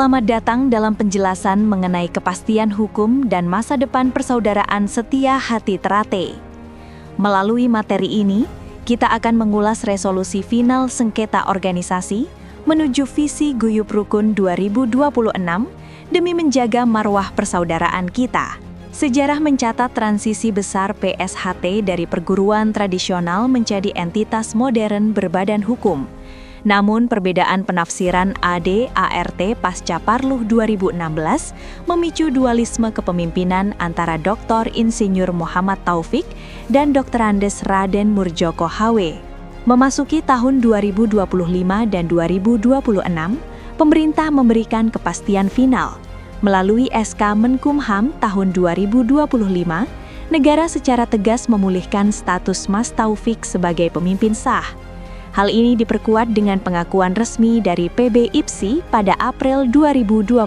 Selamat datang dalam penjelasan mengenai kepastian hukum dan masa depan persaudaraan Setia Hati Terate. Melalui materi ini, kita akan mengulas resolusi final sengketa organisasi menuju visi Guyup Rukun 2026 demi menjaga marwah persaudaraan kita. Sejarah mencatat transisi besar PSHT dari perguruan tradisional menjadi entitas modern berbadan hukum. Namun perbedaan penafsiran AD/ART pasca Parluh 2016 memicu dualisme kepemimpinan antara Dr. Insinyur Muhammad Taufik dan Dr. Andes Raden Murdjoko HW. Memasuki tahun 2025 dan 2026, pemerintah memberikan kepastian final. Melalui SK Menkumham tahun 2025, negara secara tegas memulihkan status Mas Taufik sebagai pemimpin sah. Hal ini diperkuat dengan pengakuan resmi dari PB IPSI pada April 2026.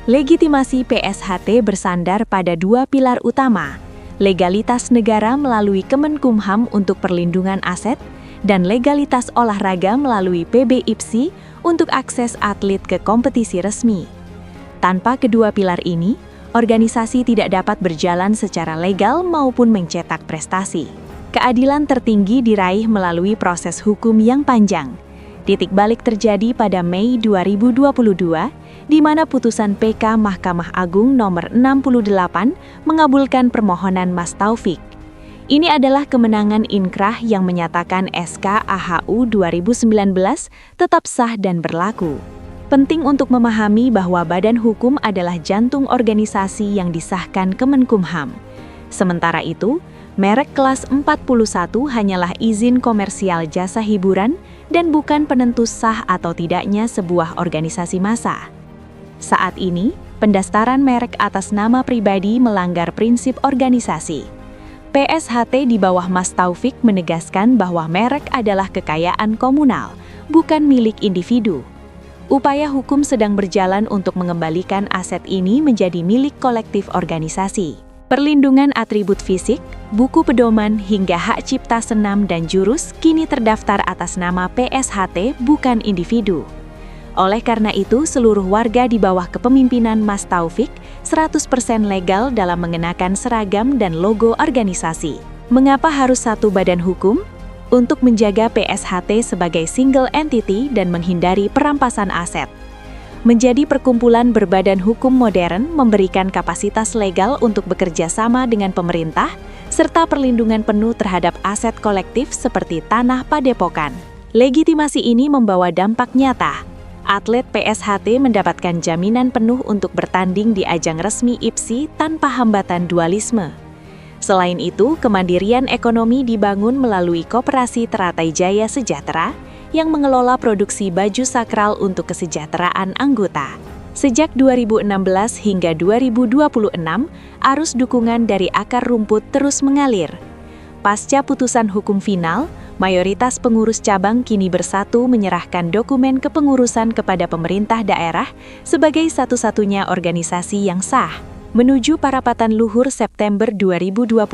Legitimasi PSHT bersandar pada dua pilar utama, legalitas negara melalui Kemenkumham untuk perlindungan aset, dan legalitas olahraga melalui PB IPSI untuk akses atlet ke kompetisi resmi. Tanpa kedua pilar ini, organisasi tidak dapat berjalan secara legal maupun mencetak prestasi. Keadilan tertinggi diraih melalui proses hukum yang panjang. Titik balik terjadi pada Mei 2022, di mana putusan PK Mahkamah Agung nomor 68 mengabulkan permohonan Mas Taufik. Ini adalah kemenangan inkrah yang menyatakan SK AHU 2019 tetap sah dan berlaku. Penting untuk memahami bahwa badan hukum adalah jantung organisasi yang disahkan Kemenkumham. Sementara itu, merek kelas 41 hanyalah izin komersial jasa hiburan dan bukan penentu sah atau tidaknya sebuah organisasi massa. Saat ini, pendaftaran merek atas nama pribadi melanggar prinsip organisasi. PSHT di bawah Mas Taufik menegaskan bahwa merek adalah kekayaan komunal, bukan milik individu. Upaya hukum sedang berjalan untuk mengembalikan aset ini menjadi milik kolektif organisasi. Perlindungan atribut fisik, buku pedoman hingga hak cipta senam dan jurus kini terdaftar atas nama PSHT bukan individu. Oleh karena itu, seluruh warga di bawah kepemimpinan Mas Taufik 100% legal dalam mengenakan seragam dan logo organisasi. Mengapa harus satu badan hukum? Untuk menjaga PSHT sebagai single entity dan menghindari perampasan aset. Menjadi perkumpulan berbadan hukum modern memberikan kapasitas legal untuk bekerja sama dengan pemerintah, serta perlindungan penuh terhadap aset kolektif seperti tanah padepokan. Legitimasi ini membawa dampak nyata. Atlet PSHT mendapatkan jaminan penuh untuk bertanding di ajang resmi IPSI tanpa hambatan dualisme. Selain itu, kemandirian ekonomi dibangun melalui Koperasi Teratai Jaya Sejahtera, yang mengelola produksi baju sakral untuk kesejahteraan anggota. Sejak 2016 hingga 2026, arus dukungan dari akar rumput terus mengalir. Pasca putusan hukum final, mayoritas pengurus cabang kini bersatu menyerahkan dokumen kepengurusan kepada pemerintah daerah sebagai satu-satunya organisasi yang sah. Menuju parapatan luhur September 2026,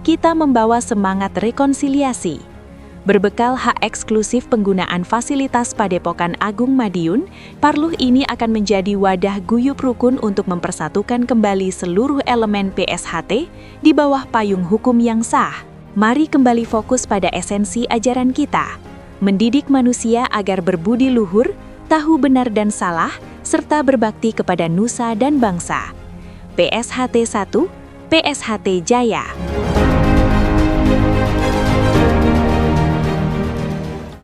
kita membawa semangat rekonsiliasi. Berbekal hak eksklusif penggunaan fasilitas Padepokan Agung Madiun, Parluh ini akan menjadi wadah guyup rukun untuk mempersatukan kembali seluruh elemen PSHT di bawah payung hukum yang sah. Mari kembali fokus pada esensi ajaran kita, mendidik manusia agar berbudi luhur, tahu benar dan salah, serta berbakti kepada nusa dan bangsa. PSHT 1, PSHT Jaya.